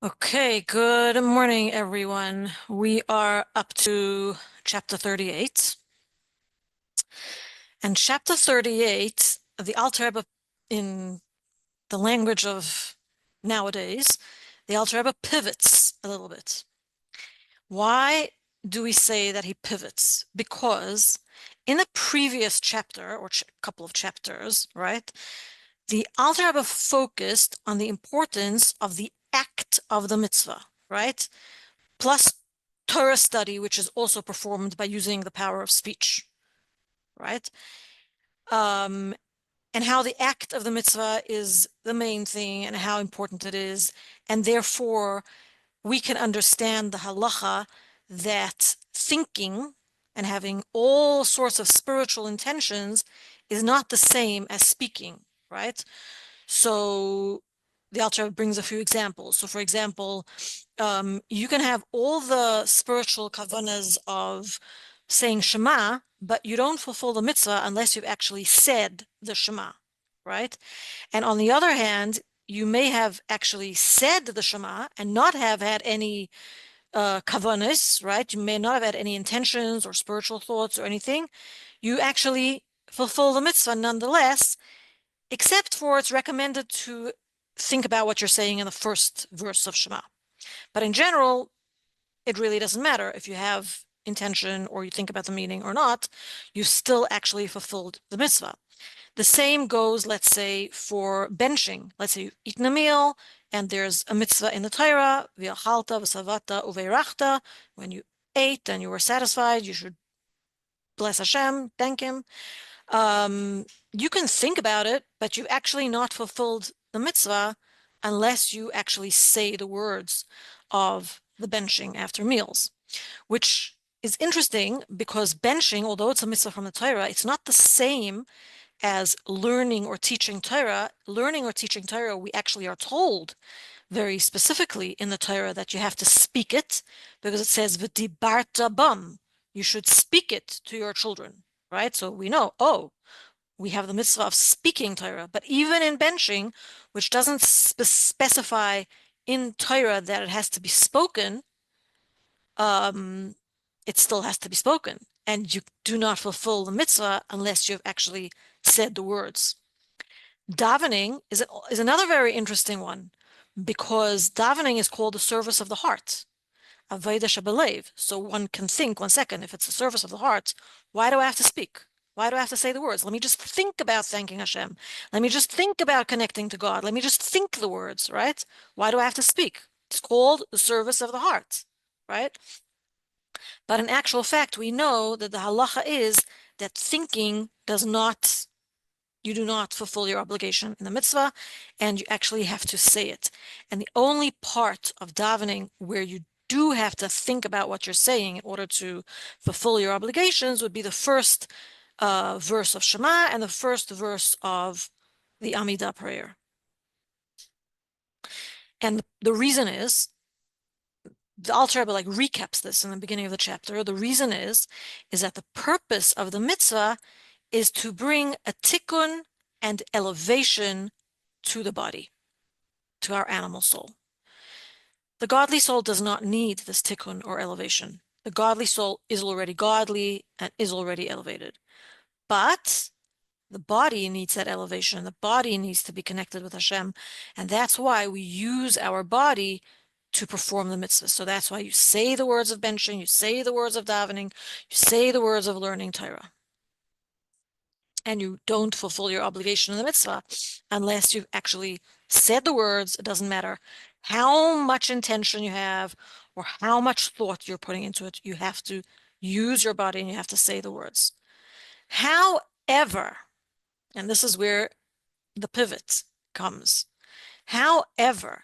Okay, good morning, everyone. We are up to chapter 38. And chapter 38, the Alter Rebbe, in the language of nowadays, the Alter Rebbe pivots a little bit. Why do we say that he pivots? Because in a previous chapter, or couple of chapters, right, the Alter Rebbe focused on the importance of the act of the mitzvah, right? Plus Torah study, which is also performed by using the power of speech, right? Um, and how the act of the mitzvah is the main thing and how important it is. And therefore, we can understand the halacha that thinking and having all sorts of spiritual intentions is not the same as speaking, right? So the Alter Rebbe brings a few examples. So, for example, you can have all the spiritual kavanas of saying Shema, but you don't fulfill the mitzvah unless you've actually said the Shema, right? And on the other hand, you may have actually said the Shema and not have had any kavanas, right? You may not have had any intentions or spiritual thoughts or anything. You actually fulfill the mitzvah nonetheless, except for it's recommended to think about what you're saying in the first verse of Shema. But in general, it really doesn't matter if you have intention or you think about the meaning or not, you still actually fulfilled the mitzvah. The same goes, let's say, for benching. Let's say you've eaten a meal and there's a mitzvah in the Torah, v'achalta v'savata uveirachta. When you ate and you were satisfied, you should bless Hashem, thank Him. You can think about it, but you've actually not fulfilled the mitzvah unless you actually say the words of the benching after meals, which is interesting because benching, although it's a mitzvah from the Torah, it's not the same as learning or teaching Torah. Learning or teaching Torah, we actually are told very specifically in the Torah that you have to speak it because it says v'dibarta bam. You should speak it to your children, right? So we know, oh, we have the mitzvah of speaking Torah, but even in benching, which doesn't specify in Torah that it has to be spoken, it still has to be spoken. And you do not fulfill the mitzvah unless you've actually said the words. Davening is another very interesting one because davening is called the service of the heart, avodah shebelev. So one can think, 1 second, if it's the service of the heart, why do I have to speak? Why do I have to say the words? Let me just think about thanking Hashem. Let me just think about connecting to God. Let me just think the words, right? Why do I have to speak? It's called the service of the heart, right? But in actual fact, we know that the halacha is that thinking does not, you do not fulfill your obligation in the mitzvah, and you actually have to say it. And the only part of davening where you do have to think about what you're saying in order to fulfill your obligations would be the first verse of Shema and the first verse of the Amidah prayer. And the reason is, the Alter Rebbe recaps this in the beginning of the chapter. The reason is that the purpose of the mitzvah is to bring a tikkun and elevation to the body, to our animal soul. The godly soul does not need this tikkun or elevation. The godly soul is already godly and is already elevated. But the body needs that elevation. The body needs to be connected with Hashem. And that's why we use our body to perform the mitzvah. So that's why you say the words of benching, you say the words of davening, you say the words of learning Torah. And you don't fulfill your obligation in the mitzvah unless you've actually said the words. It doesn't matter how much intention you have or how much thought you're putting into it. You have to use your body and you have to say the words. However, and this is where the pivot comes. However,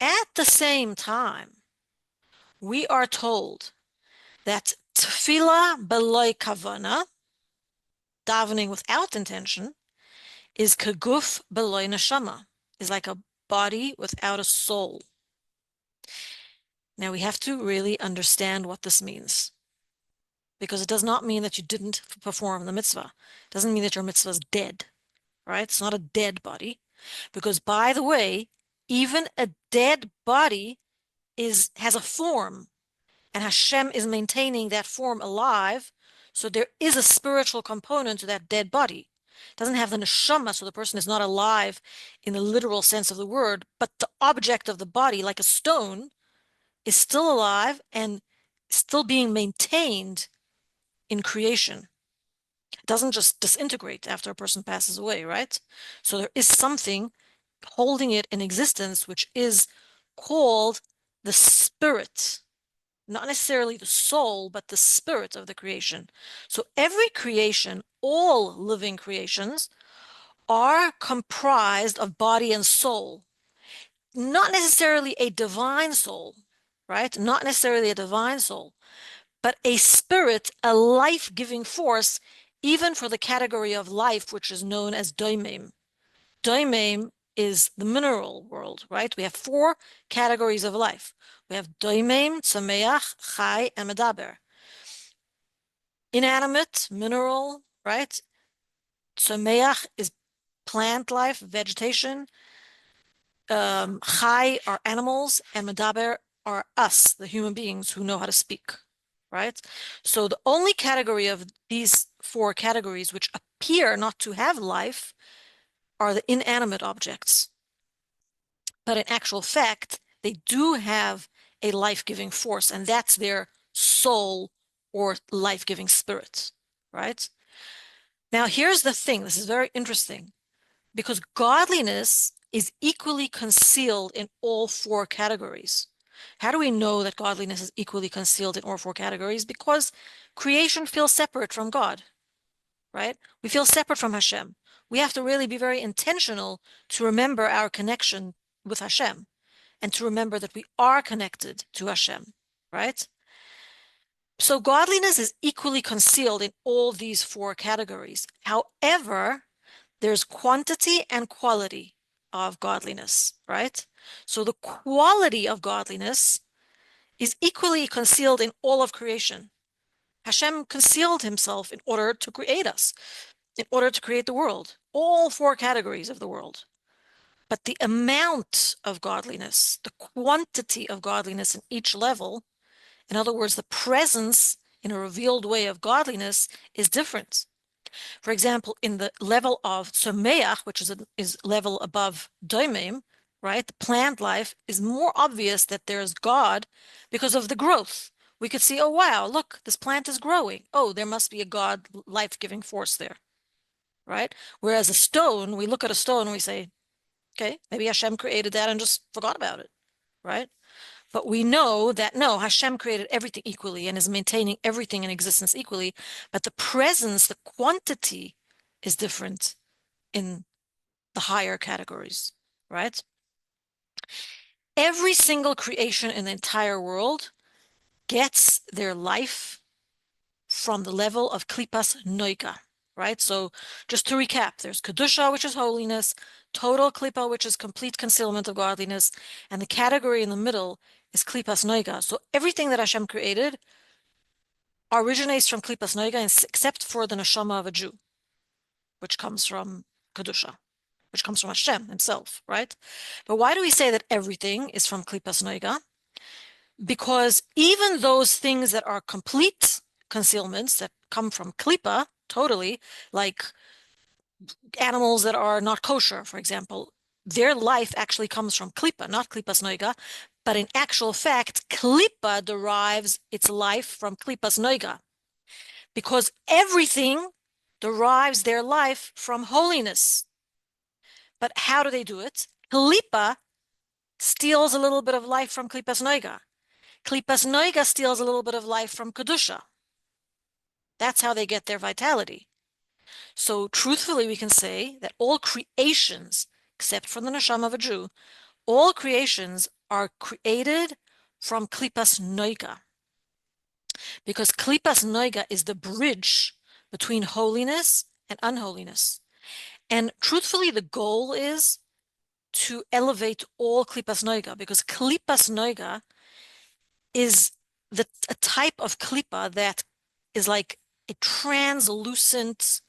at the same time, we are told that tefillah beloy kavana, davening without intention, is kaguf beloy neshama, is like a body without a soul. Now we have to really understand what this means, because it does not mean that you didn't perform the mitzvah. It doesn't mean that your mitzvah is dead, right? It's not a dead body, because by the way, even a dead body has a form, and Hashem is maintaining that form alive. So there is a spiritual component to that dead body. It doesn't have the neshama, so the person is not alive in the literal sense of the word, but the object of the body, like a stone, is still alive and still being maintained in creation. It doesn't just disintegrate after a person passes away, right? So there is something holding it in existence, which is called the spirit, not necessarily the soul, but the spirit of the creation. So every creation, all living creations, are comprised of body and soul, not necessarily a divine soul, right? Not necessarily a divine soul, but a spirit, a life-giving force, even for the category of life, which is known as doimim. Doimim is the mineral world, right? We have four categories of life. We have doimim, tzameach, chai, and medaber. Inanimate, mineral, right? Tzameach is plant life, vegetation. Chai are animals, and medaber are us, the human beings who know how to speak, right? So the only category of these four categories which appear not to have life are the inanimate objects. But in actual fact, they do have a life-giving force, and that's their soul or life-giving spirit, right? Now, here's the thing. This is very interesting because godliness is equally concealed in all four categories. How do we know that godliness is equally concealed in all four categories? Because creation feels separate from God, right? We feel separate from Hashem. We have to really be very intentional to remember our connection with Hashem and to remember that we are connected to Hashem, right? So godliness is equally concealed in all these four categories. However, there's quantity and quality of godliness, right? So the quality of godliness is equally concealed in all of creation. Hashem concealed himself in order to create us, in order to create the world, all four categories of the world. But the amount of godliness, the quantity of godliness in each level, in other words, the presence in a revealed way of godliness is different. For example, in the level of Tzomeach, which is level above Doimim, right? The plant life is more obvious that there's God because of the growth. We could see, oh wow, look, this plant is growing. Oh, there must be a God life-giving force there, right? Whereas a stone, we look at a stone and we say, okay, maybe Hashem created that and just forgot about it, right? But we know that no, Hashem created everything equally and is maintaining everything in existence equally, but the presence, the quantity is different in the higher categories, right? Every single creation in the entire world gets their life from the level of klipas noiga, right? So just to recap, there's kedusha, which is holiness, total klipa, which is complete concealment of godliness, and the category in the middle is klipas noiga. So everything that Hashem created originates from klipas noiga, except for the neshama of a Jew, which comes from kedusha, which comes from Hashem himself, right? But why do we say that everything is from klipas noiga? Because even those things that are complete concealments that come from klipa, totally, like animals that are not kosher, for example, their life actually comes from klipa, not klipas noiga, but in actual fact, klipa derives its life from klipas noiga, because everything derives their life from holiness. But how do they do it? Klipa steals a little bit of life from klipas noiga. Klipas noiga steals a little bit of life from kedusha. That's how they get their vitality. So truthfully, we can say that all creations, except for the neshama of a Jew, all creations are created from klipas noiga, because klipas noiga is the bridge between holiness and unholiness. And truthfully, the goal is to elevate all klipas noiga, because klipas noiga is a type of klipa that is like a translucent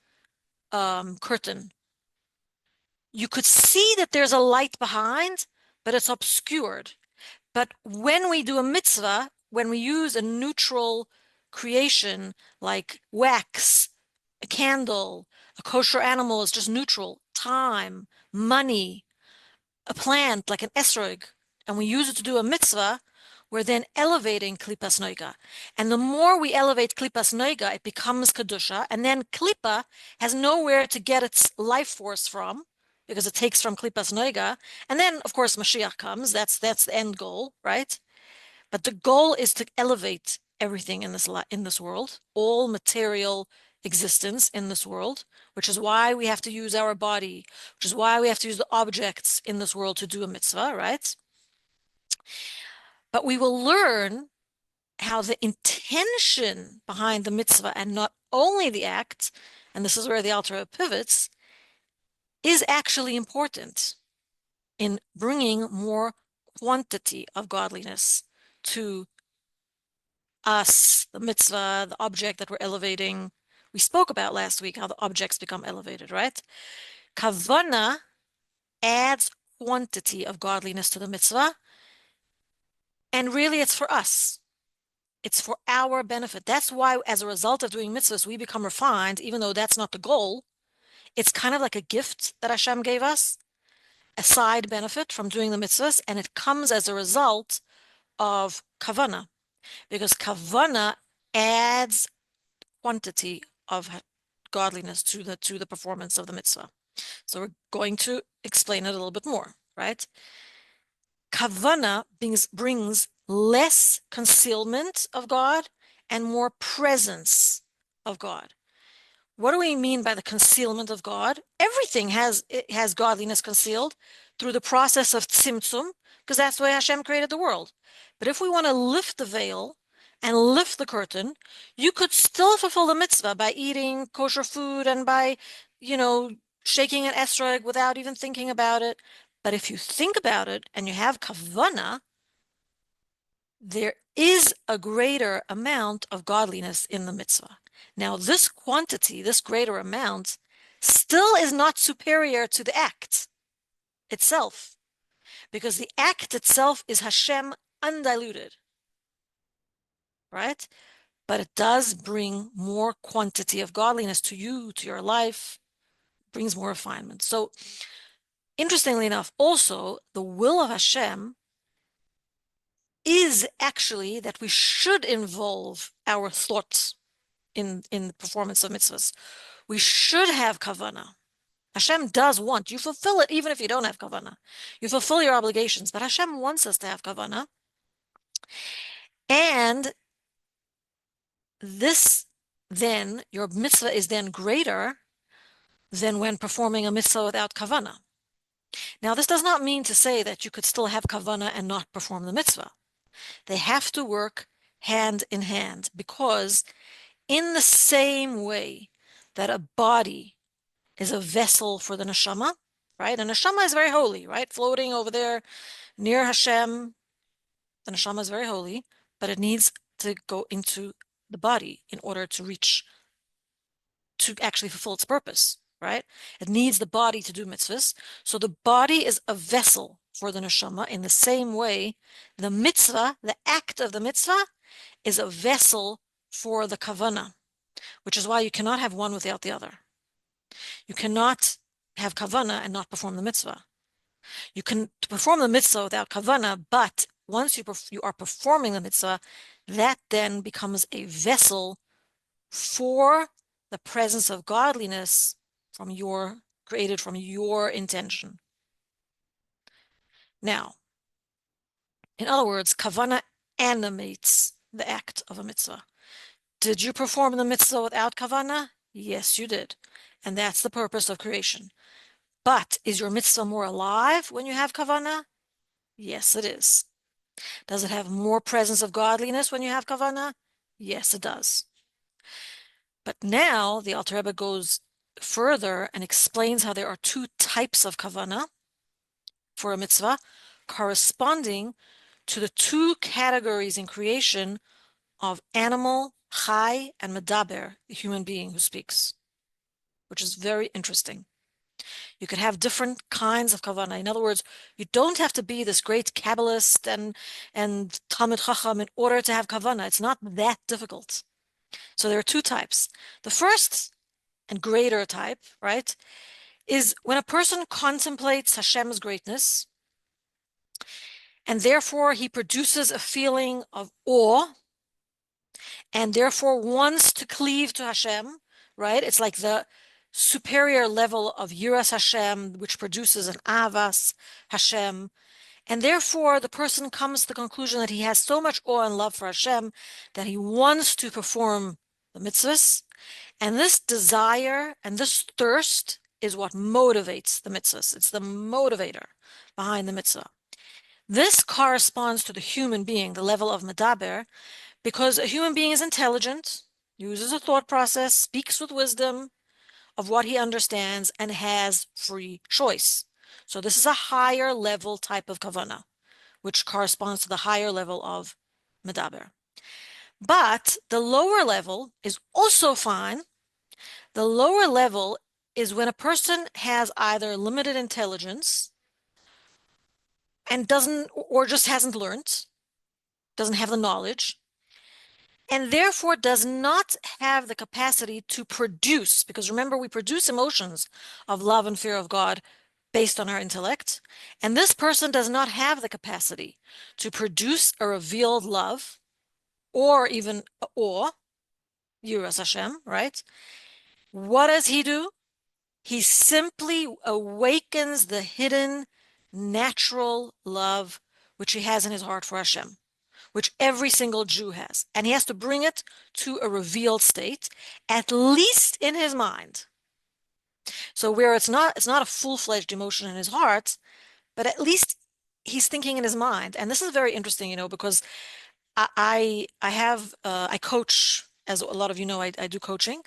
curtain. You could see that there's a light behind, but it's obscured. But when we do a mitzvah, when we use a neutral creation like wax, a candle, a kosher animal is just neutral, time, money, a plant like an esrog, and we use it to do a mitzvah, we're then elevating klipas noiga. And the more we elevate klipas noiga, it becomes kedusha, and then klipa has nowhere to get its life force from, because it takes from klipas noiga. And then, of course, Mashiach comes. That's the end goal, right? But the goal is to elevate everything in this world, all material existence in this world, which is why we have to use our body, which is why we have to use the objects in this world to do a mitzvah, right? But we will learn how the intention behind the mitzvah and not only the act, and this is where the Alter Rebbe pivots, is actually important in bringing more quantity of godliness to us, the mitzvah, the object that we're elevating. We spoke about last week how the objects become elevated, right? Kavana adds quantity of godliness to the mitzvah, and really it's for us. It's for our benefit. That's why, as a result of doing mitzvahs, we become refined, even though that's not the goal. It's kind of like a gift that Hashem gave us, a side benefit from doing the mitzvahs, and it comes as a result of kavana, because kavana adds quantity of godliness to the performance of the mitzvah. So we're going to explain it a little bit more, right? Kavana brings less concealment of God and more presence of God. What do we mean by the concealment of God? Everything has godliness concealed through the process of tzimtzum, because that's the way Hashem created the world. But if we want to lift the veil and lift the curtain, you could still fulfill the mitzvah by eating kosher food and by, shaking an esrog without even thinking about it. But if you think about it and you have kavana, there is a greater amount of godliness in the mitzvah. Now, this quantity, this greater amount, still is not superior to the act itself, because the act itself is Hashem undiluted, right? But it does bring more quantity of godliness to you, to your life, brings more refinement. So, interestingly enough, also, the will of Hashem is actually that we should involve our thoughts in the performance of mitzvahs. We should have kavana. Hashem does want, you fulfill it even if you don't have kavana. You fulfill your obligations, but Hashem wants us to have kavana. And this then, your mitzvah is then greater than when performing a mitzvah without kavana. Now, this does not mean to say that you could still have kavana and not perform the mitzvah. They have to work hand in hand, because in the same way that a body is a vessel for the neshama, right? And neshama is very holy, right? Floating over there near Hashem, the neshama is very holy, but it needs to go into the body in order to actually fulfill its purpose, right? It needs the body to do mitzvahs. So the body is a vessel for the neshama. In the same way, the mitzvah, the act of the mitzvah, is a vessel for the kavana, which is why you cannot have one without the other. You cannot have kavana and not perform the mitzvah. You can perform the mitzvah without kavana, but once you are performing the mitzvah, that then becomes a vessel for the presence of godliness created from your intention. Now, in other words, kavana animates the act of a mitzvah. Did you perform the mitzvah without kavana? Yes, you did. And that's the purpose of creation. But is your mitzvah more alive when you have kavana? Yes, it is. Does it have more presence of godliness when you have kavana? Yes, it does. But now the Alter Rebbe goes further and explains how there are two types of kavana for a mitzvah, corresponding to the two categories in creation of animal, chai, and medaber, the human being who speaks, which is very interesting. You could have different kinds of kavanah. In other words, you don't have to be this great Kabbalist and Talmid Chacham in order to have kavanah. It's not that difficult. So there are two types. The first and greater type, right, is when a person contemplates Hashem's greatness, and therefore he produces a feeling of awe, and therefore wants to cleave to Hashem, right? It's like the superior level of Yiras Hashem, which produces an Avas Hashem. And therefore, the person comes to the conclusion that he has so much awe and love for Hashem that he wants to perform the mitzvahs. And this desire and this thirst is what motivates the mitzvahs. It's the motivator behind the mitzvah. This corresponds to the human being, the level of medaber, because a human being is intelligent, uses a thought process, speaks with wisdom of what he understands, and has free choice. So this is a higher level type of kavanah, which corresponds to the higher level of medaber. But the lower level is also fine. The lower level is when a person has either limited intelligence and doesn't, or just hasn't learned, doesn't have the knowledge, and therefore does not have the capacity to produce, because remember, we produce emotions of love and fear of God based on our intellect, and this person does not have the capacity to produce a revealed love or even awe, Yiras Hashem, right? What does he do? He simply awakens the hidden natural love which he has in his heart for Hashem, which every single Jew has. And he has to bring it to a revealed state, at least in his mind. So where it's not a full-fledged emotion in his heart, but at least he's thinking in his mind. And this is very interesting, because I coach, as a lot of you know, I do coaching,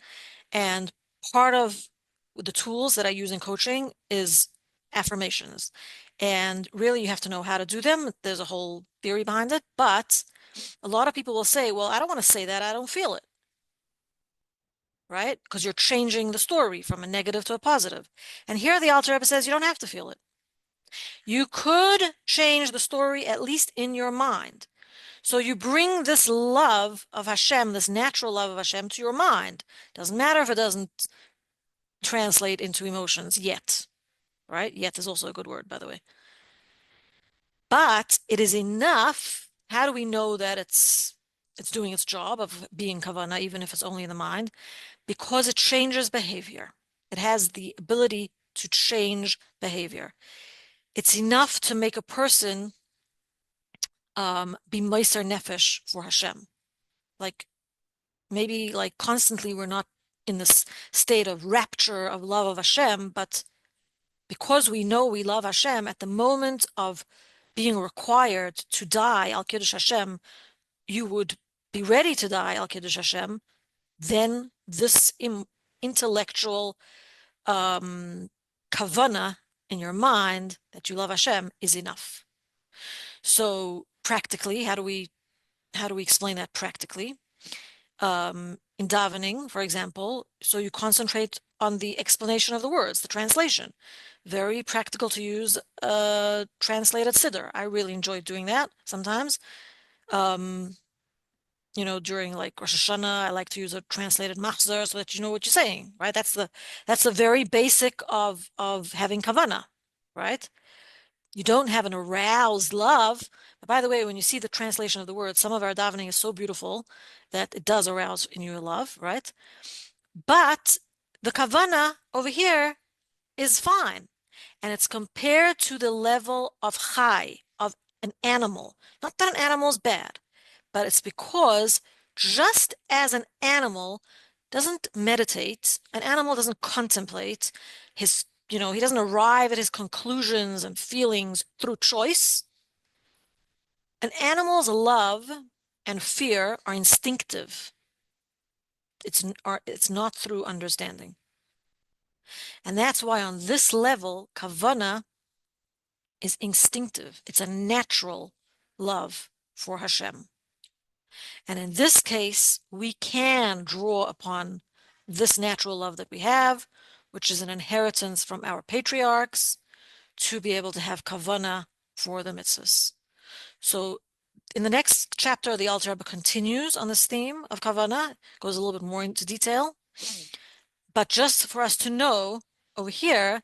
and part of the tools that I use in coaching is affirmations. And really, you have to know how to do them. There's a whole theory behind it, but a lot of people will say, well, I don't want to say that. I don't feel it. Right? Because you're changing the story from a negative to a positive. And here the Alter Rebbe says you don't have to feel it. You could change the story, at least in your mind. So you bring this love of Hashem, this natural love of Hashem, to your mind. Doesn't matter if it doesn't translate into emotions yet, right? Yet is also a good word, by the way. But it is enough. How do we know that it's doing its job of being kavanah, even if it's only in the mind? Because it changes behavior. It has the ability to change behavior. It's enough to make a person be meiser nefesh for Hashem. Like maybe like constantly we're not in this state of rapture of love of Hashem, but because we know we love Hashem, at the moment of being required to die al kiddush Hashem, you would be ready to die al kiddush Hashem. Then this intellectual kavanah in your mind that you love Hashem is enough. So practically, how do we explain that practically? In davening, for example, so you concentrate on the explanation of the words, the translation. Very practical to use translated siddur. I really enjoy doing that sometimes. During like Rosh Hashanah, I like to use a translated machzor so that you know what you're saying, right? That's the very basic of having kavanah, right? You don't have an aroused love. But by the way, when you see the translation of the words, some of our davening is so beautiful that it does arouse in you love, right? But the kavanah over here is fine. And it's compared to the level of chai, of an animal. Not that an animal is bad, but it's because just as an animal doesn't meditate, an animal doesn't contemplate his, he doesn't arrive at his conclusions and feelings through choice. An animal's love and fear are instinctive. It's not through understanding. And that's why on this level, kavanah is instinctive. It's a natural love for Hashem. And in this case, we can draw upon this natural love that we have, which is an inheritance from our patriarchs, to be able to have kavana for the mitzvahs. So in the next chapter, the Alter Rebbe continues on this theme of kavana, goes a little bit more into detail. But just for us to know over here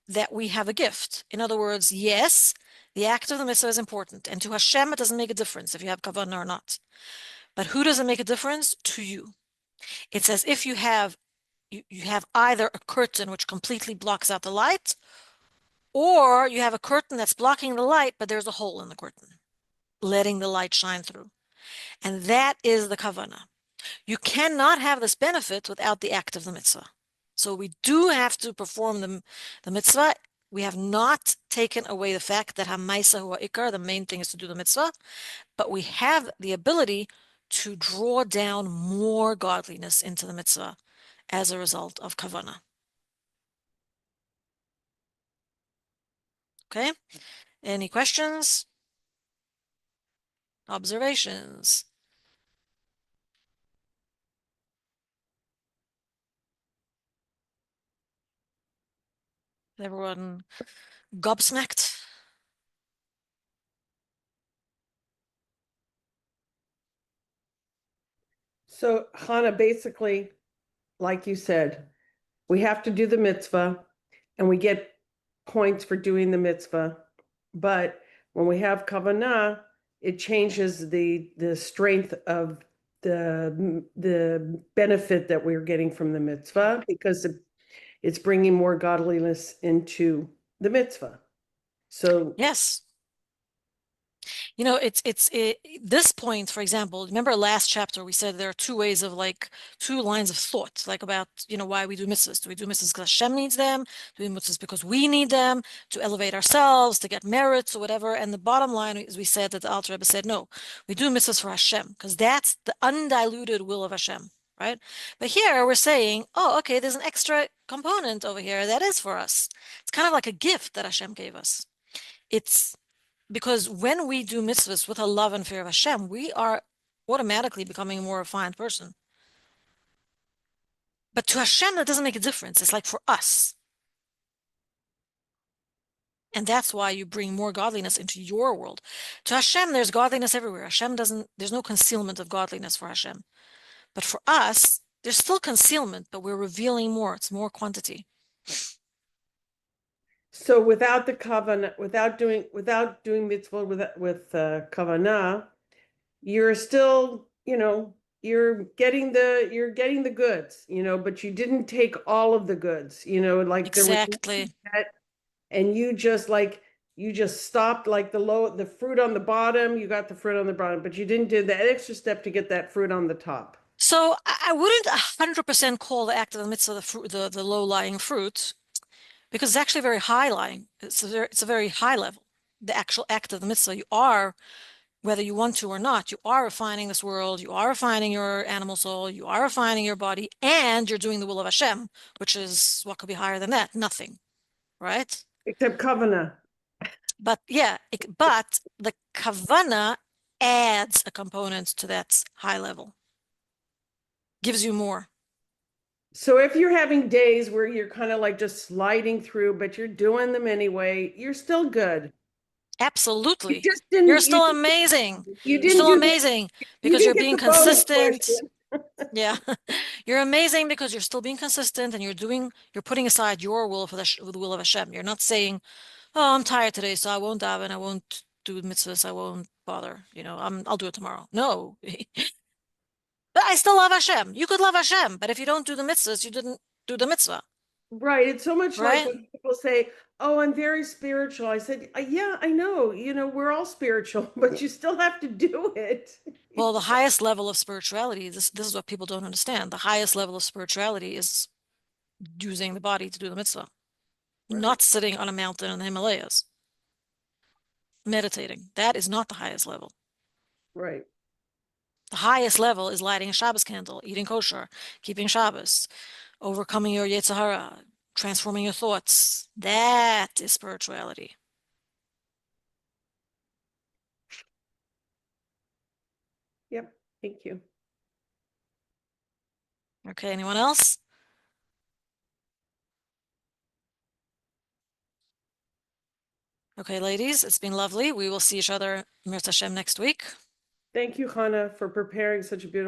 that we have a gift. In other words, yes, the act of the mitzvah is important, and to Hashem it doesn't make a difference if you have kavanah or not. But who does it make a difference? To you. It's as if you have either a curtain which completely blocks out the light, or you have a curtain that's blocking the light, but there's a hole in the curtain, letting the light shine through. And that is the kavanah. You cannot have this benefit without the act of the mitzvah. So we do have to perform the mitzvah. We have not taken away the fact that hamaisa hu ikar, the main thing is to do the mitzvah, but we have the ability to draw down more godliness into the mitzvah as a result of kavana. Okay? Any questions? Observations? Everyone gobsmacked? So, Hannah, basically, like you said, we have to do the mitzvah and we get points for doing the mitzvah. But when we have kavanah, it changes the strength of the benefit that we're getting from the mitzvah because it's bringing more godliness into the mitzvah. So, Yes. You know, this point, for example, remember last chapter we said there are two ways of two lines of thought, like about, why we do mitzvahs. Do we do mitzvahs because Hashem needs them? Do we do mitzvahs because we need them to elevate ourselves, to get merits or whatever? And the bottom line is we said that the Alter Rebbe said, no, we do mitzvahs for Hashem because that's the undiluted will of Hashem, right? But here we're saying, oh, okay, there's an extra component over here that is for us. It's kind of like a gift that Hashem gave us. It's because when we do mitzvahs with a love and fear of Hashem, we are automatically becoming a more refined person. But to Hashem, that doesn't make a difference. It's like for us. And that's why you bring more godliness into your world. To Hashem, there's godliness everywhere. There's no concealment of godliness for Hashem. But for us, there's still concealment, but we're revealing more. It's more quantity. so without the kavanah, without doing mitzvah with kavanah, you're still, you're getting the goods, but you didn't take all of the goods, like Exactly. and you just stopped like the fruit on the bottom, you got the fruit on the bottom, but you didn't do that extra step to get that fruit on the top. So I wouldn't 100% call the act of the mitzvah the low-lying fruit, because it's actually very high-lying. It's a very high level. The actual act of the mitzvah, you are, whether you want to or not, you are refining this world, you are refining your animal soul, you are refining your body, and you're doing the will of Hashem, which is what could be higher than that? Nothing, right? Except kavanah. But yeah, but the kavana adds a component to that high level, gives you more. So if you're having days where you're kind of like just sliding through, but you're doing them anyway, you're still good. You Absolutely. just You're didn't you still amazing. you You're didn't still do the amazing you because didn't you're get being the bonus consistent. portion. Yeah. You're amazing because you're still being consistent and you're putting aside your will for the will of Hashem. You're not saying, oh, I'm tired today, so I won't daven, I won't do mitzvahs, I won't bother, I'll do it tomorrow. No. But I still love Hashem. You could love Hashem, but if you don't do the mitzvahs, you didn't do the mitzvah, Right. It's so much like right? when people say, "Oh, I'm very spiritual." I said, "Yeah, I know. We're all spiritual, but you still have to do it." Well, the highest level of spirituality, this is what people don't understand. The highest level of spirituality is using the body to do the mitzvah, Right. not sitting on a mountain in the Himalayas, meditating. That is not the highest level. Right. The highest level is lighting a Shabbos candle, eating kosher, keeping Shabbos, overcoming your Yetzer Hara, transforming your thoughts. That is spirituality. Yep. Thank you. Okay, anyone else? Okay, ladies, it's been lovely. We will see each other, Mirz Hashem, next week. Thank you, Hannah, for preparing such a beautiful